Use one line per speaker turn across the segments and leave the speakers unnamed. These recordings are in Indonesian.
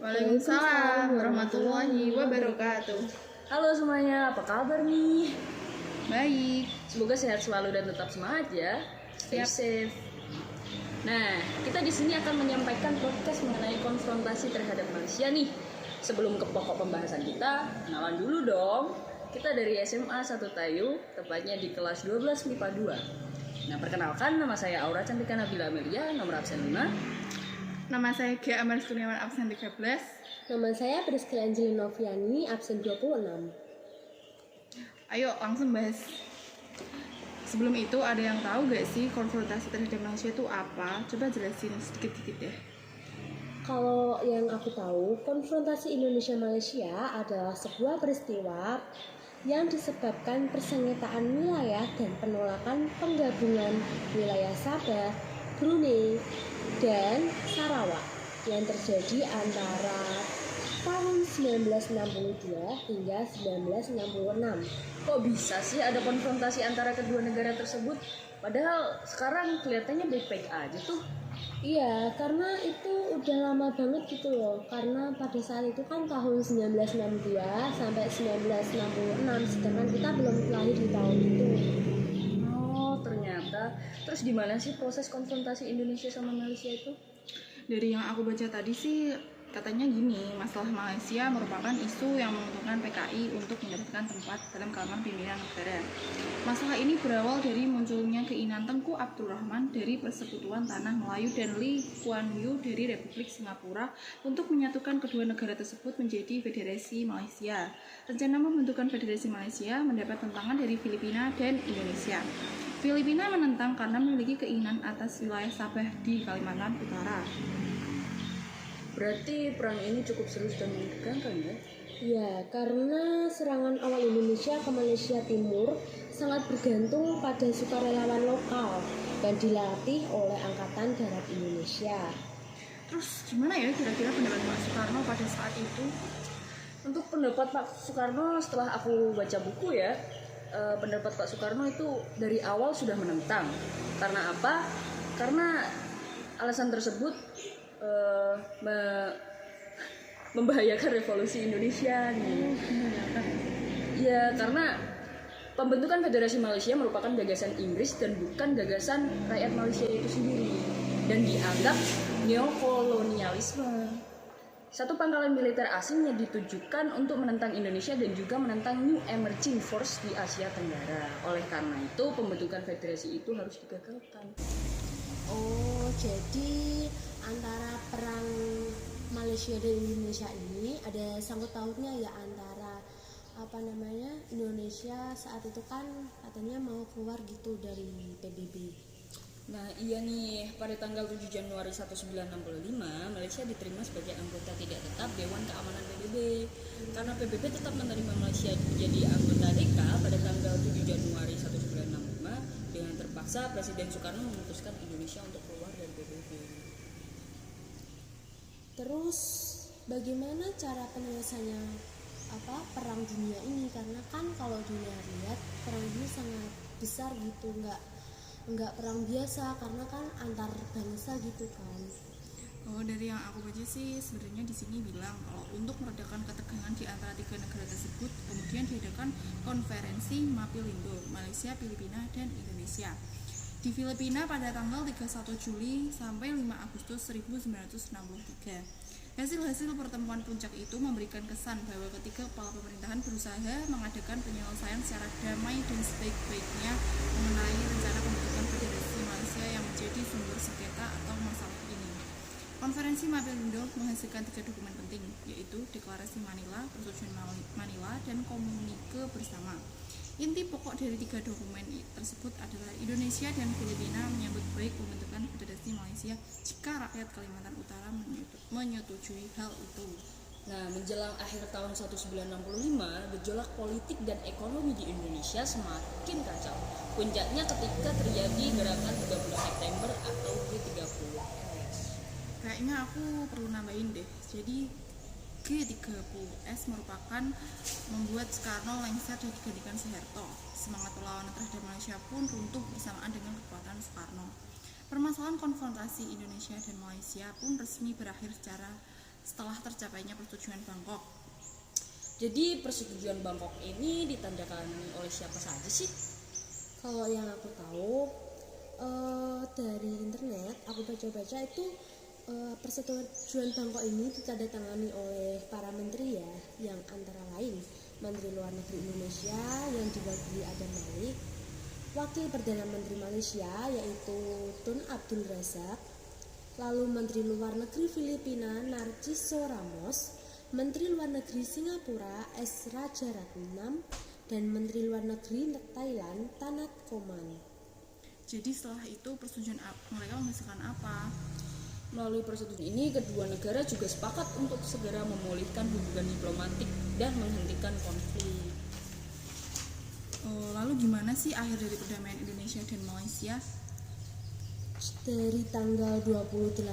Waalaikumsalam warahmatullahi wabarakatuh.
Halo semuanya, apa kabar nih?
Baik.
Semoga sehat selalu dan tetap semangat ya. Stay safe. Nah, kita di sini akan menyampaikan podcast mengenai konfrontasi terhadap Malaysia nih. Sebelum ke pokok pembahasan kita, kenalan dulu dong. Kita dari SMA 1 Tayu, tepatnya di kelas 12 MIPA 2. Nah, perkenalkan, nama saya Aura Cantika Nabila Amelia, nomor absen 5.
Nama saya Gia Amar Kurniawan, absen 13.
Nama saya Priscila Angelina Noviani, absen 26.
Ayo langsung bahas. Sebelum itu, ada yang tahu gak sih konfrontasi terhadap Malaysia itu apa? Coba jelasin sedikit-sedikit ya.
Kalau yang aku tahu, konfrontasi Indonesia-Malaysia adalah sebuah peristiwa yang disebabkan persengketaan wilayah dan penolakan penggabungan wilayah Sabah, Brunei, dan Sarawak yang terjadi antara tahun 1962 hingga 1966.
Kok bisa sih ada konfrontasi antara kedua negara tersebut? Padahal sekarang kelihatannya baik-baik aja tuh.
Iya, karena itu udah lama banget gitu loh. Karena pada saat itu kan tahun 1962 sampai 1966, sedangkan kita belum lahir di tahun itu.
Oh, ternyata. Terus gimana sih proses konfrontasi Indonesia sama Malaysia itu?
Dari yang aku baca tadi sih, katanya gini, masalah Malaysia merupakan isu yang menguntungkan PKI untuk mendapatkan tempat dalam kalangan pimpinan negara. Masalah ini berawal dari munculnya keinginan Tengku Abdul Rahman dari Persekutuan Tanah Melayu dan Lee Kuan Yew dari Republik Singapura untuk menyatukan kedua negara tersebut menjadi Federasi Malaysia. Rencana pembentukan Federasi Malaysia mendapat tentangan dari Filipina dan Indonesia. Filipina menentang karena memiliki keinginan atas wilayah Sabah di Kalimantan Utara.
Berarti perang ini cukup serius dan menegangkan ya?
Ya, karena serangan awal Indonesia ke Malaysia Timur sangat bergantung pada sukarelawan lokal dan dilatih oleh Angkatan Darat Indonesia.
Terus gimana ya kira-kira pendapat Pak Soekarno pada saat itu?
Untuk pendapat Pak Soekarno, setelah aku baca buku ya, pendapat Pak Soekarno itu dari awal sudah menentang. Karena apa? Karena alasan tersebut membahayakan revolusi Indonesia nih. Ya, karena pembentukan Federasi Malaysia merupakan gagasan Inggris dan bukan gagasan rakyat Malaysia itu sendiri, dan dianggap neokolonialisme. Satu pangkalan militer asing yang ditujukan untuk menentang Indonesia dan juga menentang New Emerging Force di Asia Tenggara. Oleh karena itu, pembentukan federasi itu harus digagalkan.
Oh, jadi antara perang Malaysia dan Indonesia ini ada sangkut pautnya ya, antara Indonesia saat itu kan katanya mau keluar gitu dari PBB.
Nah iya nih, pada tanggal 7 Januari 1965 Malaysia diterima sebagai anggota tidak tetap Dewan Keamanan PBB. Karena PBB tetap menerima Malaysia menjadi anggota DK pada tanggal 7 Januari 1965, dengan terpaksa Presiden Soekarno memutuskan Indonesia untuk keluar dari PBB.
Terus bagaimana cara penyelesaiannya perang dunia ini? Karena kan kalau dilihat perang ini sangat besar gitu, nggak perang biasa karena kan antar bangsa gitu kan.
Oh, dari yang aku baca sih sebenarnya di sini bilang kalau untuk meredakan ketegangan di antara tiga negara tersebut, kemudian diadakan konferensi Mapilindo, Malaysia, Filipina, dan Indonesia. Di Filipina pada tanggal 31 Juli sampai 5 Agustus 1963. Hasil-hasil pertemuan puncak itu memberikan kesan bahwa ketiga kepala pemerintahan berusaha mengadakan penyelesaian secara damai dan sebaik-baiknya mengenai rencana pembentukan Federasi Malaysia yang menjadi sumber sengketa atau masalah ini. Konferensi Mapilindo menghasilkan 3 dokumen penting, yaitu Deklarasi Manila, Persetujuan Manila, dan Komunike Bersama. Inti pokok dari 3 dokumen tersebut adalah Indonesia dan Filipina menyambut baik pembentukan Federasi Malaysia jika rakyat Kalimantan Utara menyetujui hal itu.
Nah, menjelang akhir tahun 1965, gejolak politik dan ekonomi di Indonesia semakin kacau. Puncaknya ketika terjadi gerakan 30 September atau G30S.
Kayaknya aku perlu nambahin deh. Jadi G30S merupakan membuat Soekarno lengser dan digantikan Soeharto. Semangat perlawanan terhadap Malaysia pun runtuh bersamaan dengan kekuatan Soekarno. Permasalahan konfrontasi Indonesia dan Malaysia pun resmi berakhir secara setelah tercapainya persetujuan Bangkok.
Jadi persetujuan Bangkok ini ditandakan oleh siapa saja sih?
Kalau yang aku tahu dari internet, aku baca-baca itu persetujuan Bangkok ini ditandatangani oleh para menteri ya, yang antara lain Menteri Luar Negeri Indonesia yang diwakili Adam Malik, Wakil Perdana Menteri Malaysia yaitu Tun Abdul Razak, lalu Menteri Luar Negeri Filipina Narciso Ramos, Menteri Luar Negeri Singapura S. Rajaratnam, dan Menteri Luar Negeri Thailand Tanat Koman.
Jadi setelah itu persetujuan mereka menghasilkan apa?
Melalui persetujuan ini, kedua negara juga sepakat untuk segera memulihkan hubungan diplomatik dan menghentikan konflik.
Lalu gimana sih akhir dari perdamaian Indonesia dan Malaysia?
Dari tanggal 28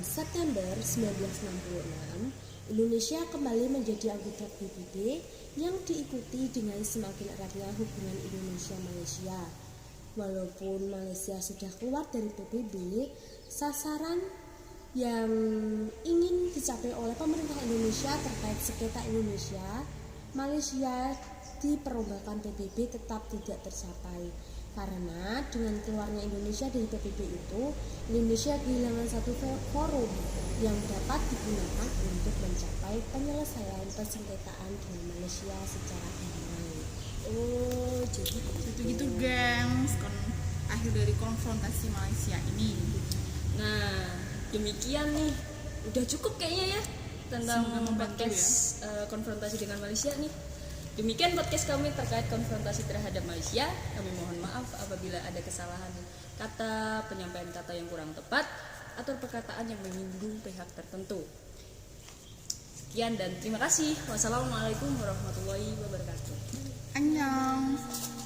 September 1966, Indonesia kembali menjadi anggota PBB yang diikuti dengan semakin eratnya hubungan Indonesia-Malaysia. Walaupun Malaysia sudah keluar dari PBB, sasaran yang ingin dicapai oleh pemerintah Indonesia terkait sengketa Indonesia Malaysia di perombakan PBB tetap tidak tercapai, karena dengan keluarnya Indonesia dari PBB itu, Indonesia kehilangan satu forum yang dapat digunakan untuk mencapai penyelesaian persengketaan dengan Malaysia secara damai. Oh, jadi
Gitu gengs, akhir dari konfrontasi Malaysia ini.
Nah, demikian nih, udah cukup kayaknya ya tentang
Semoga membantu
podcast konfrontasi dengan Malaysia nih. Demikian podcast kami terkait konfrontasi terhadap Malaysia. Kami mohon maaf apabila ada kesalahan kata, penyampaian kata yang kurang tepat, atau perkataan yang menyinggung pihak tertentu. Sekian dan terima kasih. Wassalamualaikum warahmatullahi wabarakatuh.
Annyeong.